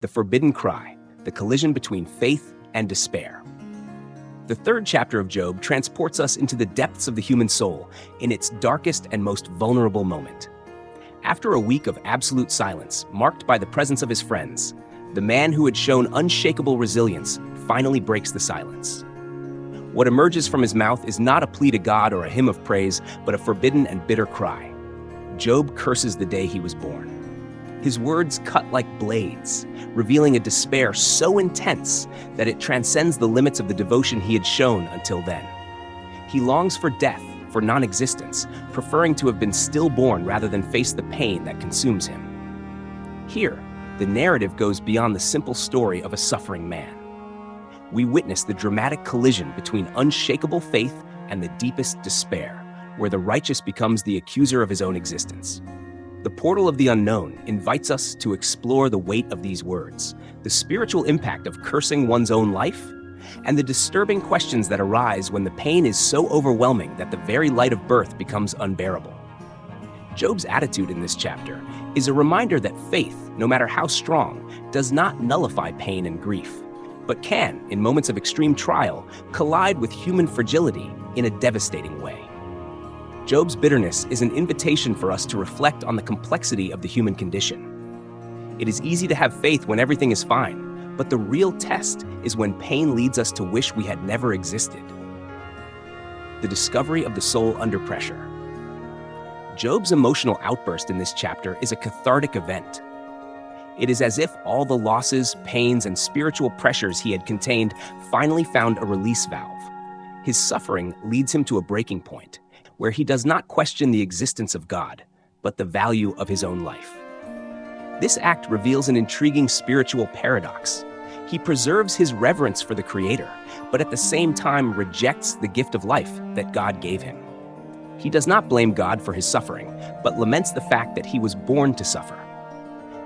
The forbidden cry, the collision between faith and despair. The third chapter of Job transports us into the depths of the human soul in its darkest and most vulnerable moment. After a week of absolute silence, marked by the presence of his friends, the man who had shown unshakable resilience finally breaks the silence. What emerges from his mouth is not a plea to God or a hymn of praise, but a forbidden and bitter cry. Job curses the day he was born. His words cut like blades, revealing a despair so intense that it transcends the limits of the devotion he had shown until then. He longs for death, for non-existence, preferring to have been stillborn rather than face the pain that consumes him. Here, the narrative goes beyond the simple story of a suffering man. We witness the dramatic collision between unshakable faith and the deepest despair, where the righteous becomes the accuser of his own existence. The portal of the unknown invites us to explore the weight of these words, the spiritual impact of cursing one's own life, and the disturbing questions that arise when the pain is so overwhelming that the very light of birth becomes unbearable. Job's attitude in this chapter is a reminder that faith, no matter how strong, does not nullify pain and grief, but can, in moments of extreme trial, collide with human fragility in a devastating way. Job's bitterness is an invitation for us to reflect on the complexity of the human condition. It is easy to have faith when everything is fine, but the real test is when pain leads us to wish we had never existed. The discovery of the soul under pressure. Job's emotional outburst in this chapter is a cathartic event. It is as if all the losses, pains, and spiritual pressures he had contained finally found a release valve. His suffering leads him to a breaking point, where he does not question the existence of God, but the value of his own life. This act reveals an intriguing spiritual paradox. He preserves his reverence for the Creator, but at the same time rejects the gift of life that God gave him. He does not blame God for his suffering, but laments the fact that he was born to suffer.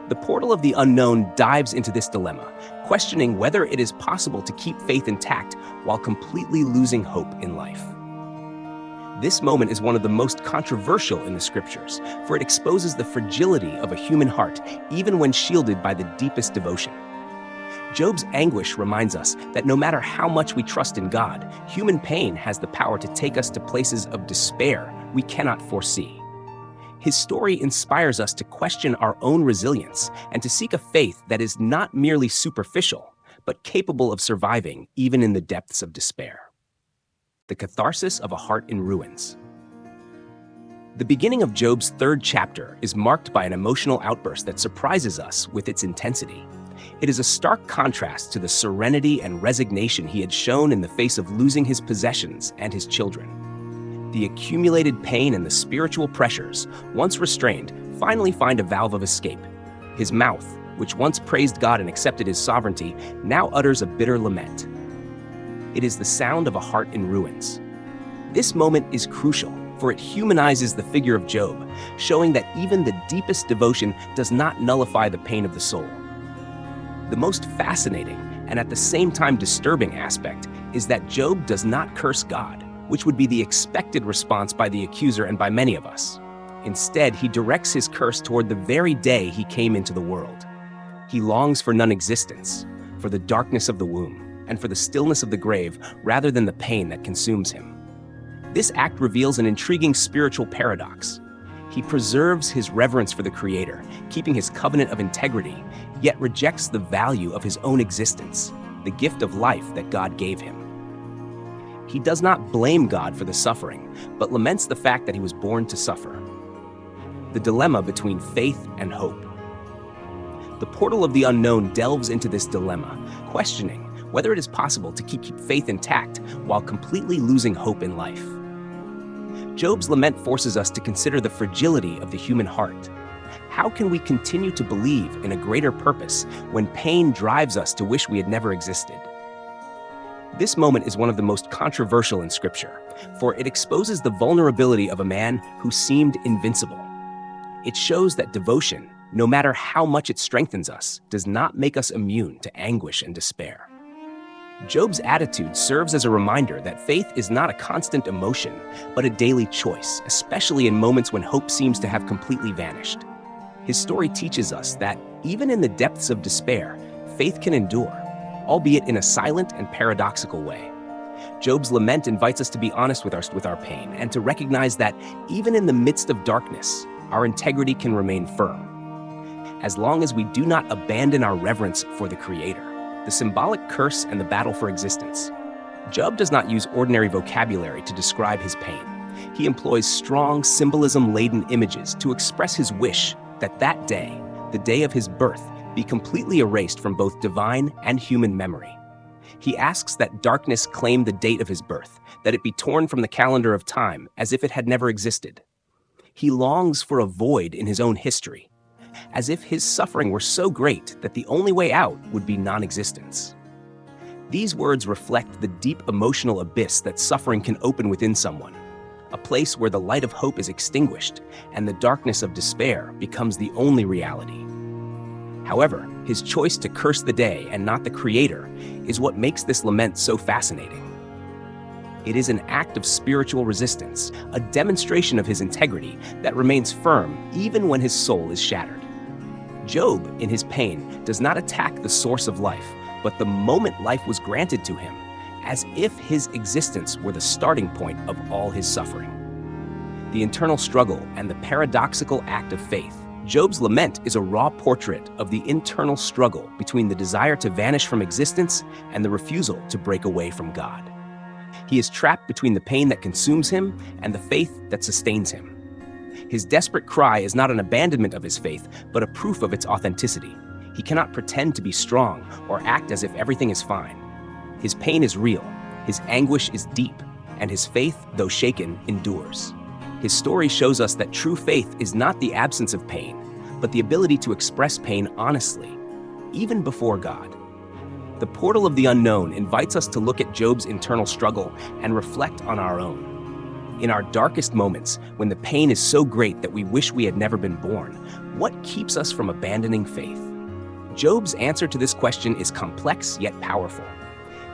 The portal of the unknown dives into this dilemma, questioning whether it is possible to keep faith intact while completely losing hope in life. This moment is one of the most controversial in the scriptures, for it exposes the fragility of a human heart, even when shielded by the deepest devotion. Job's anguish reminds us that no matter how much we trust in God, human pain has the power to take us to places of despair we cannot foresee. His story inspires us to question our own resilience and to seek a faith that is not merely superficial, but capable of surviving even in the depths of despair. The catharsis of a heart in ruins. The beginning of Job's third chapter is marked by an emotional outburst that surprises us with its intensity. It is a stark contrast to the serenity and resignation he had shown in the face of losing his possessions and his children. The accumulated pain and the spiritual pressures, once restrained, finally find a valve of escape. His mouth, which once praised God and accepted his sovereignty, now utters a bitter lament. It is the sound of a heart in ruins. This moment is crucial, for it humanizes the figure of Job, showing that even the deepest devotion does not nullify the pain of the soul. The most fascinating, and at the same time disturbing aspect, is that Job does not curse God, which would be the expected response by the accuser and by many of us. Instead, he directs his curse toward the very day he came into the world. He longs for non-existence, for the darkness of the womb, and for the stillness of the grave rather than the pain that consumes him. This act reveals an intriguing spiritual paradox. He preserves his reverence for the Creator, keeping his covenant of integrity, yet rejects the value of his own existence, the gift of life that God gave him. He does not blame God for the suffering, but laments the fact that he was born to suffer. The dilemma between faith and hope. The portal of the unknown delves into this dilemma, questioning whether it is possible to keep faith intact while completely losing hope in life. Job's lament forces us to consider the fragility of the human heart. How can we continue to believe in a greater purpose when pain drives us to wish we had never existed? This moment is one of the most controversial in Scripture, for it exposes the vulnerability of a man who seemed invincible. It shows that devotion, no matter how much it strengthens us, does not make us immune to anguish and despair. Job's attitude serves as a reminder that faith is not a constant emotion, but a daily choice, especially in moments when hope seems to have completely vanished. His story teaches us that even in the depths of despair, faith can endure, albeit in a silent and paradoxical way. Job's lament invites us to be honest with our pain and to recognize that even in the midst of darkness, our integrity can remain firm, as long as we do not abandon our reverence for the Creator, the symbolic curse and the battle for existence. Job does not use ordinary vocabulary to describe his pain. He employs strong, symbolism-laden images to express his wish that that day, the day of his birth, be completely erased from both divine and human memory. He asks that darkness claim the date of his birth, that it be torn from the calendar of time as if it had never existed. He longs for a void in his own history, as if his suffering were so great that the only way out would be non-existence. These words reflect the deep emotional abyss that suffering can open within someone, a place where the light of hope is extinguished and the darkness of despair becomes the only reality. However, his choice to curse the day and not the Creator is what makes this lament so fascinating. It is an act of spiritual resistance, a demonstration of his integrity that remains firm even when his soul is shattered. Job, in his pain, does not attack the source of life, but the moment life was granted to him, as if his existence were the starting point of all his suffering. The internal struggle and the paradoxical act of faith. Job's lament is a raw portrait of the internal struggle between the desire to vanish from existence and the refusal to break away from God. He is trapped between the pain that consumes him and the faith that sustains him. His desperate cry is not an abandonment of his faith, but a proof of its authenticity. He cannot pretend to be strong or act as if everything is fine. His pain is real, his anguish is deep, and his faith, though shaken, endures. His story shows us that true faith is not the absence of pain, but the ability to express pain honestly, even before God. The portal of the unknown invites us to look at Job's internal struggle and reflect on our own. In our darkest moments, when the pain is so great that we wish we had never been born, what keeps us from abandoning faith? Job's answer to this question is complex yet powerful.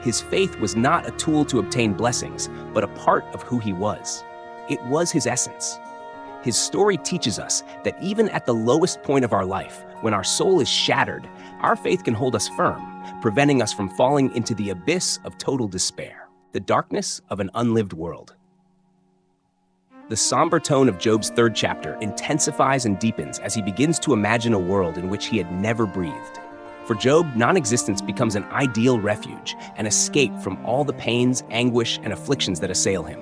His faith was not a tool to obtain blessings, but a part of who he was. It was his essence. His story teaches us that even at the lowest point of our life, when our soul is shattered, our faith can hold us firm, preventing us from falling into the abyss of total despair, the darkness of an unlived world. The somber tone of Job's third chapter intensifies and deepens as he begins to imagine a world in which he had never breathed. For Job, non-existence becomes an ideal refuge, an escape from all the pains, anguish, and afflictions that assail him.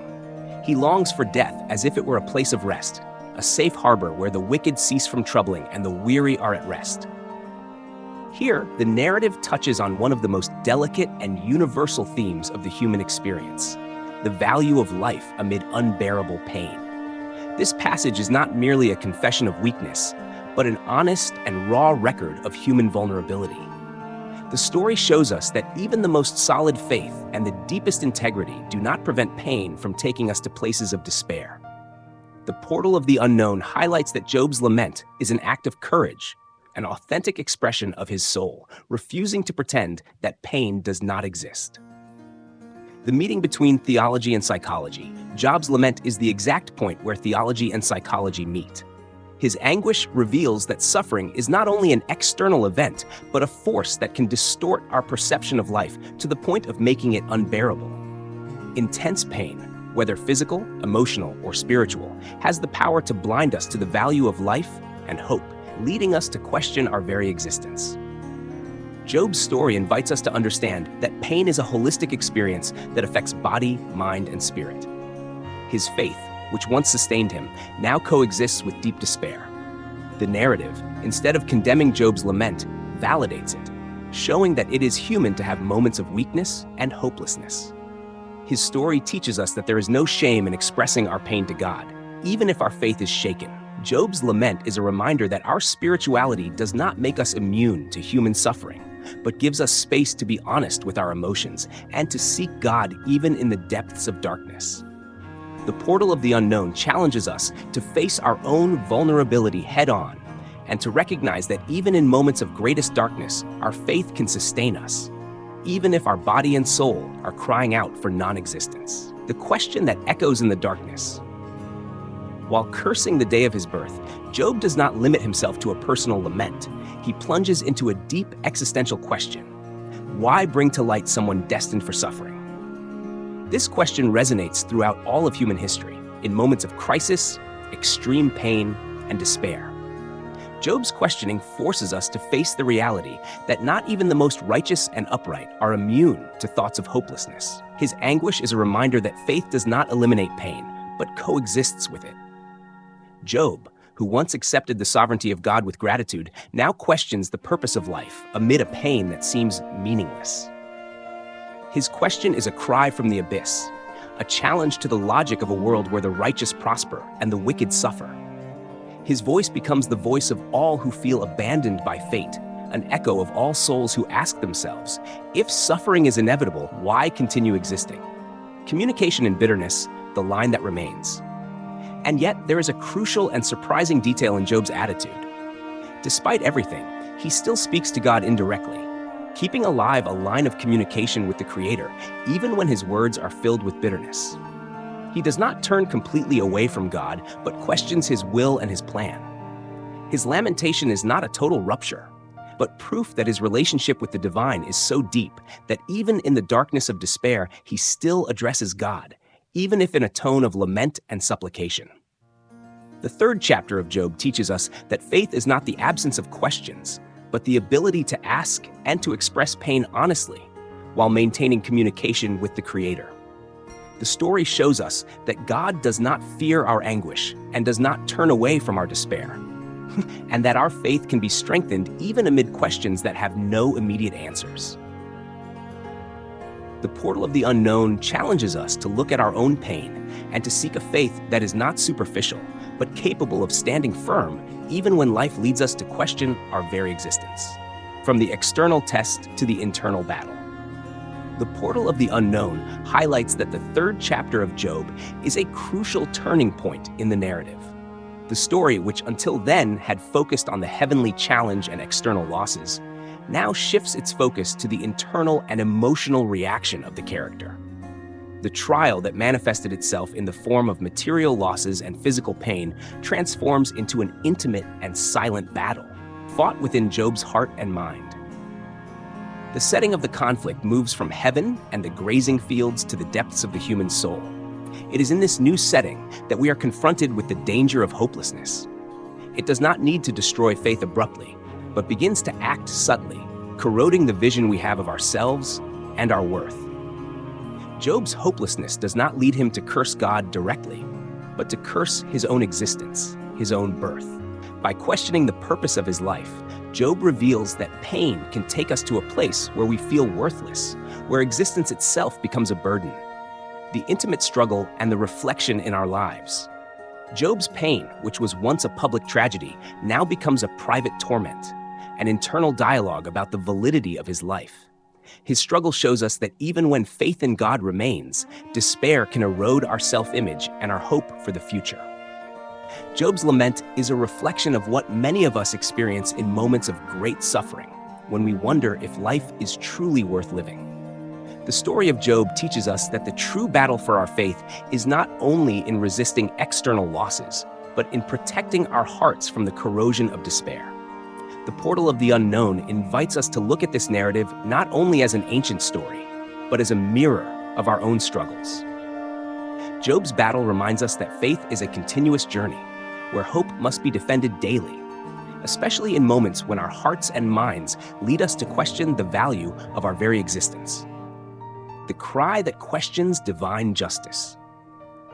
He longs for death as if it were a place of rest, a safe harbor where the wicked cease from troubling and the weary are at rest. Here, the narrative touches on one of the most delicate and universal themes of the human experience: the value of life amid unbearable pain. This passage is not merely a confession of weakness, but an honest and raw record of human vulnerability. The story shows us that even the most solid faith and the deepest integrity do not prevent pain from taking us to places of despair. The portal of the unknown highlights that Job's lament is an act of courage, an authentic expression of his soul, refusing to pretend that pain does not exist. The meeting between theology and psychology. Job's lament is the exact point where theology and psychology meet. His anguish reveals that suffering is not only an external event, but a force that can distort our perception of life to the point of making it unbearable. Intense pain, whether physical, emotional, or spiritual, has the power to blind us to the value of life and hope, leading us to question our very existence. Job's story invites us to understand that pain is a holistic experience that affects body, mind, and spirit. His faith, which once sustained him, now coexists with deep despair. The narrative, instead of condemning Job's lament, validates it, showing that it is human to have moments of weakness and hopelessness. His story teaches us that there is no shame in expressing our pain to God, even if our faith is shaken. Job's lament is a reminder that our spirituality does not make us immune to human suffering, but gives us space to be honest with our emotions and to seek God even in the depths of darkness. The portal of the unknown challenges us to face our own vulnerability head-on and to recognize that even in moments of greatest darkness, our faith can sustain us, even if our body and soul are crying out for non-existence. The question that echoes in the darkness: While cursing the day of his birth, Job does not limit himself to a personal lament. He plunges into a deep existential question. Why bring to light someone destined for suffering? This question resonates throughout all of human history, in moments of crisis, extreme pain, and despair. Job's questioning forces us to face the reality that not even the most righteous and upright are immune to thoughts of hopelessness. His anguish is a reminder that faith does not eliminate pain, but coexists with it. Job, who once accepted the sovereignty of God with gratitude, now questions the purpose of life amid a pain that seems meaningless. His question is a cry from the abyss, a challenge to the logic of a world where the righteous prosper and the wicked suffer. His voice becomes the voice of all who feel abandoned by fate, an echo of all souls who ask themselves, if suffering is inevitable, why continue existing? Communication in bitterness, the line that remains. And yet, there is a crucial and surprising detail in Job's attitude. Despite everything, he still speaks to God indirectly, keeping alive a line of communication with the Creator, even when his words are filled with bitterness. He does not turn completely away from God, but questions his will and his plan. His lamentation is not a total rupture, but proof that his relationship with the divine is so deep that even in the darkness of despair, he still addresses God, even if in a tone of lament and supplication. The third chapter of Job teaches us that faith is not the absence of questions, but the ability to ask and to express pain honestly while maintaining communication with the Creator. The story shows us that God does not fear our anguish and does not turn away from our despair, and that our faith can be strengthened even amid questions that have no immediate answers. The portal of the unknown challenges us to look at our own pain and to seek a faith that is not superficial, but capable of standing firm even when life leads us to question our very existence. From the external test to the internal battle. The portal of the unknown highlights that the third chapter of Job is a crucial turning point in the narrative. The story, which until then had focused on the heavenly challenge and external losses, now shifts its focus to the internal and emotional reaction of the character. The trial that manifested itself in the form of material losses and physical pain transforms into an intimate and silent battle, fought within Job's heart and mind. The setting of the conflict moves from heaven and the grazing fields to the depths of the human soul. It is in this new setting that we are confronted with the danger of hopelessness. It does not need to destroy faith abruptly, but begins to act subtly, corroding the vision we have of ourselves and our worth. Job's hopelessness does not lead him to curse God directly, but to curse his own existence, his own birth. By questioning the purpose of his life, Job reveals that pain can take us to a place where we feel worthless, where existence itself becomes a burden. The intimate struggle and the reflection in our lives. Job's pain, which was once a public tragedy, now becomes a private torment, an internal dialogue about the validity of his life. His struggle shows us that even when faith in God remains, despair can erode our self-image and our hope for the future. Job's lament is a reflection of what many of us experience in moments of great suffering, when we wonder if life is truly worth living. The story of Job teaches us that the true battle for our faith is not only in resisting external losses, but in protecting our hearts from the corrosion of despair. The portal of the unknown invites us to look at this narrative not only as an ancient story, but as a mirror of our own struggles. Job's battle reminds us that faith is a continuous journey, where hope must be defended daily, especially in moments when our hearts and minds lead us to question the value of our very existence. The cry that questions divine justice.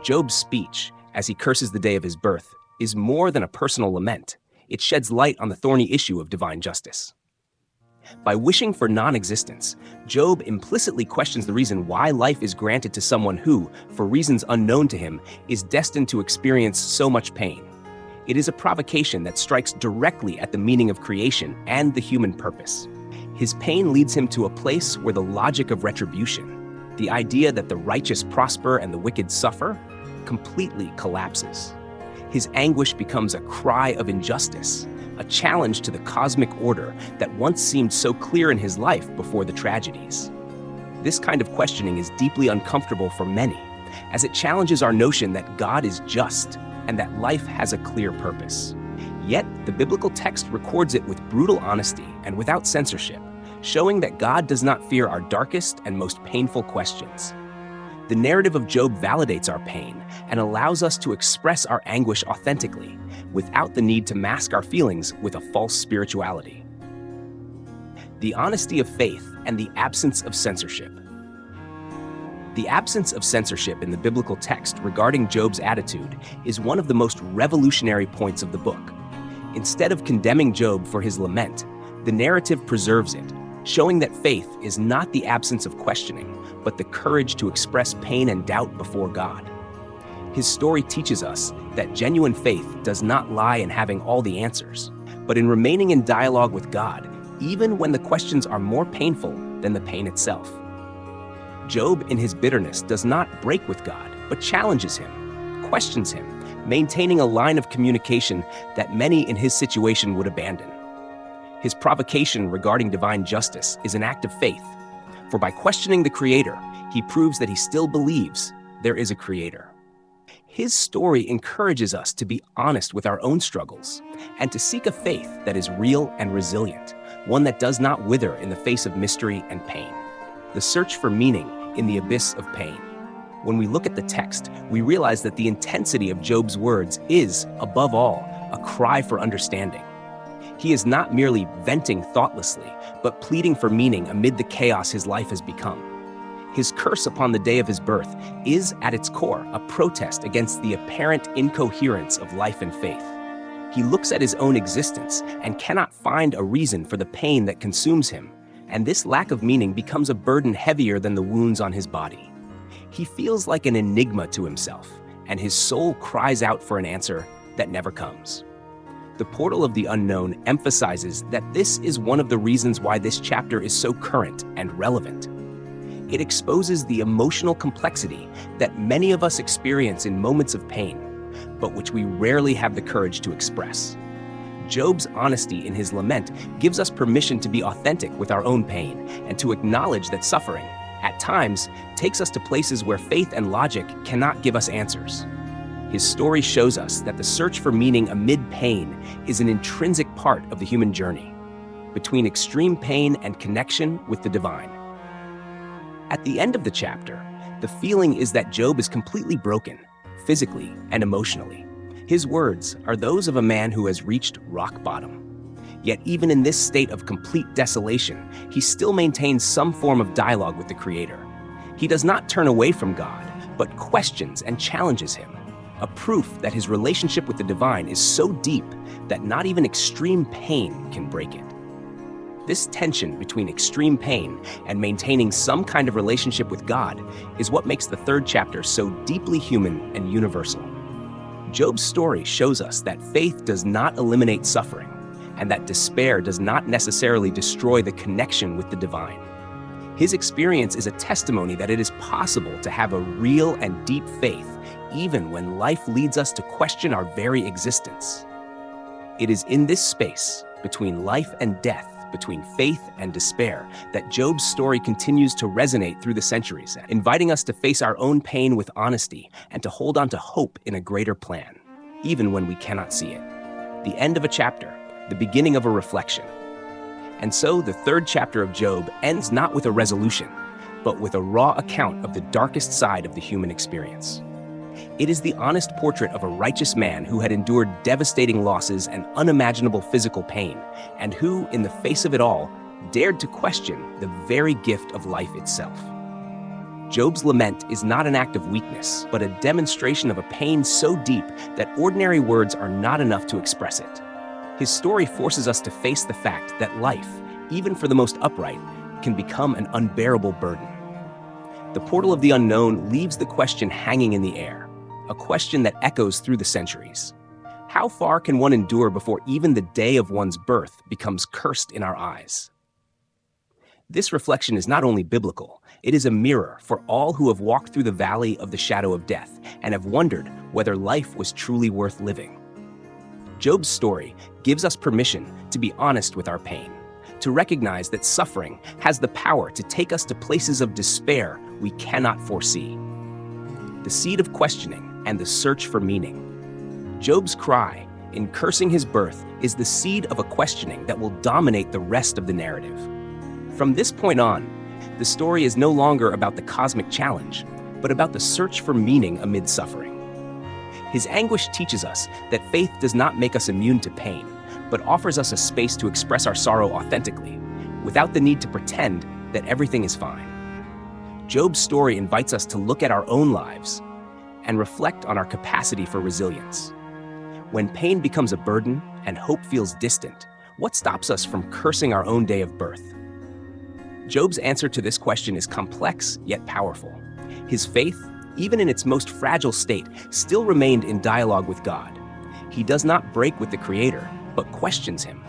Job's speech, as he curses the day of his birth, is more than a personal lament. It sheds light on the thorny issue of divine justice. By wishing for non-existence, Job implicitly questions the reason why life is granted to someone who, for reasons unknown to him, is destined to experience so much pain. It is a provocation that strikes directly at the meaning of creation and the human purpose. His pain leads him to a place where the logic of retribution, the idea that the righteous prosper and the wicked suffer, completely collapses. His anguish becomes a cry of injustice, a challenge to the cosmic order that once seemed so clear in his life before the tragedies. This kind of questioning is deeply uncomfortable for many, as it challenges our notion that God is just and that life has a clear purpose. Yet, the biblical text records it with brutal honesty and without censorship, showing that God does not fear our darkest and most painful questions. The narrative of Job validates our pain and allows us to express our anguish authentically, without the need to mask our feelings with a false spirituality. The honesty of faith and the absence of censorship. The absence of censorship in the biblical text regarding Job's attitude is one of the most revolutionary points of the book. Instead of condemning Job for his lament, the narrative preserves it, showing that faith is not the absence of questioning, but the courage to express pain and doubt before God. His story teaches us that genuine faith does not lie in having all the answers, but in remaining in dialogue with God, even when the questions are more painful than the pain itself. Job, in his bitterness, does not break with God, but challenges him, questions him, maintaining a line of communication that many in his situation would abandon. His provocation regarding divine justice is an act of faith, for by questioning the Creator, he proves that he still believes there is a Creator. His story encourages us to be honest with our own struggles and to seek a faith that is real and resilient, one that does not wither in the face of mystery and pain. The search for meaning in the abyss of pain. When we look at the text, we realize that the intensity of Job's words is, above all, a cry for understanding. He is not merely venting thoughtlessly, but pleading for meaning amid the chaos his life has become. His curse upon the day of his birth is, at its core, a protest against the apparent incoherence of life and faith. He looks at his own existence and cannot find a reason for the pain that consumes him, and this lack of meaning becomes a burden heavier than the wounds on his body. He feels like an enigma to himself, and his soul cries out for an answer that never comes. The portal of the unknown emphasizes that this is one of the reasons why this chapter is so current and relevant. It exposes the emotional complexity that many of us experience in moments of pain, but which we rarely have the courage to express. Job's honesty in his lament gives us permission to be authentic with our own pain and to acknowledge that suffering, at times, takes us to places where faith and logic cannot give us answers. His story shows us that the search for meaning amid pain is an intrinsic part of the human journey, between extreme pain and connection with the divine. At the end of the chapter, the feeling is that Job is completely broken, physically and emotionally. His words are those of a man who has reached rock bottom. Yet even in this state of complete desolation, he still maintains some form of dialogue with the Creator. He does not turn away from God, but questions and challenges him, a proof that his relationship with the divine is so deep that not even extreme pain can break it. This tension between extreme pain and maintaining some kind of relationship with God is what makes the third chapter so deeply human and universal. Job's story shows us that faith does not eliminate suffering, and that despair does not necessarily destroy the connection with the divine. His experience is a testimony that it is possible to have a real and deep faith even when life leads us to question our very existence. It is in this space, between life and death, between faith and despair, that Job's story continues to resonate through the centuries, inviting us to face our own pain with honesty and to hold on to hope in a greater plan, even when we cannot see it. The end of a chapter, the beginning of a reflection. And so the third chapter of Job ends not with a resolution, but with a raw account of the darkest side of the human experience. It is the honest portrait of a righteous man who had endured devastating losses and unimaginable physical pain, and who, in the face of it all, dared to question the very gift of life itself. Job's lament is not an act of weakness, but a demonstration of a pain so deep that ordinary words are not enough to express it. His story forces us to face the fact that life, even for the most upright, can become an unbearable burden. The portal of the unknown leaves the question hanging in the air, a question that echoes through the centuries. How far can one endure before even the day of one's birth becomes cursed in our eyes? This reflection is not only biblical, it is a mirror for all who have walked through the valley of the shadow of death and have wondered whether life was truly worth living. Job's story gives us permission to be honest with our pain, to recognize that suffering has the power to take us to places of despair we cannot foresee. The seed of questioning and the search for meaning. Job's cry, in cursing his birth, is the seed of a questioning that will dominate the rest of the narrative. From this point on, the story is no longer about the cosmic challenge, but about the search for meaning amid suffering. His anguish teaches us that faith does not make us immune to pain, but offers us a space to express our sorrow authentically, without the need to pretend that everything is fine. Job's story invites us to look at our own lives and reflect on our capacity for resilience. When pain becomes a burden and hope feels distant, what stops us from cursing our own day of birth? Job's answer to this question is complex yet powerful. His faith, even in its most fragile state, still remained in dialogue with God. He does not break with the Creator, but questions him.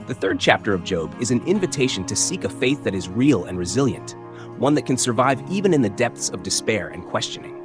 The third chapter of Job is an invitation to seek a faith that is real and resilient, one that can survive even in the depths of despair and questioning.